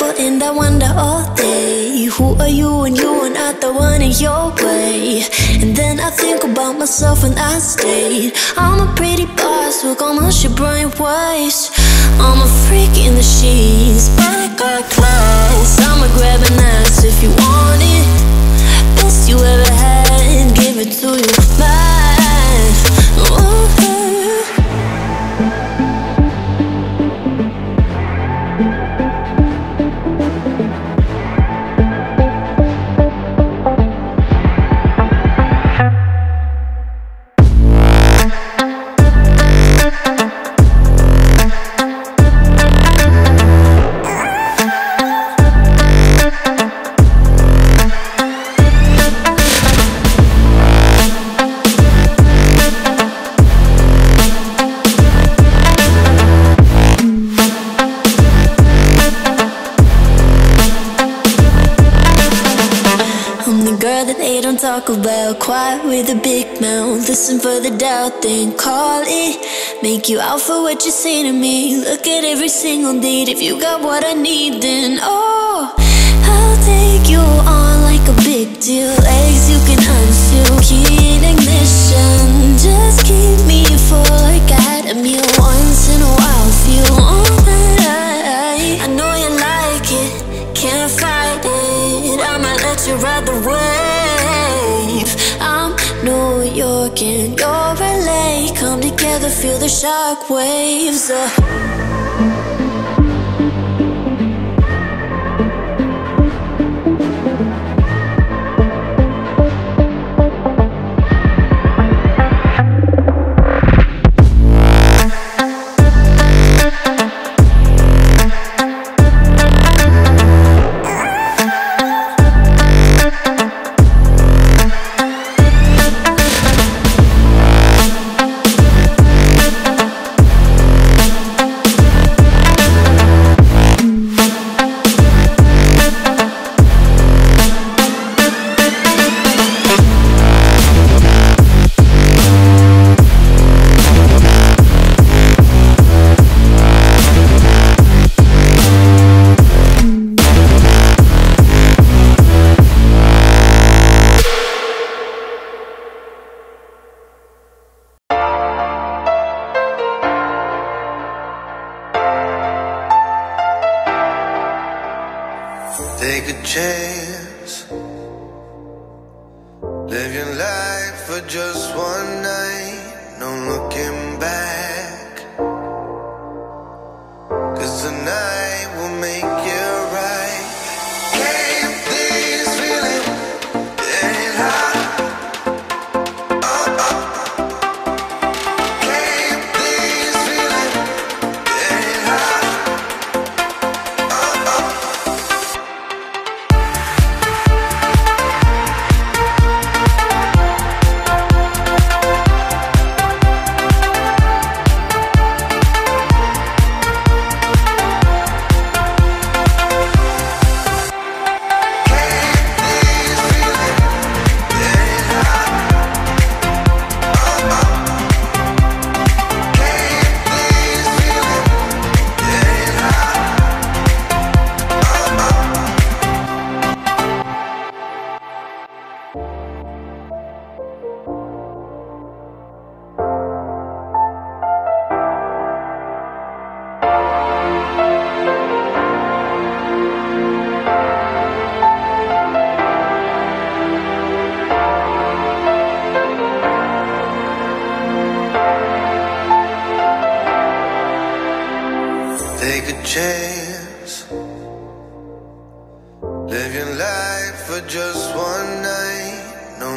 people and I wonder all day, who are you when you are not the one in your way? And then I think about myself when I stayed. I'm a pretty boss, look almost your brain waste. I'm a freak in the sheets, but I got class. I'ma grab an ass if you want it. Best you ever had, give it to you mine. Ooh. Talk about, quiet with a big mouth. Listen for the doubt, then call it. Make you out for what you say to me. Look at every single date. If you got what I need, then oh, I'll take you on like a big deal. Legs you can unseal, key in ignition. Just keep me full like I had a meal once in a while. Feel all that I know you like it, can't fight it. I might let you ride the wave. I'm New York and you're LA. Come together, feel the shock waves. Take a chance, live your life for just one night, no looking back. 'Cause tonight will make you right. Can't this feeling get hot? Oh, oh. Can't this feeling get hot? Oh, oh. Take a chance, live your life for just one night, no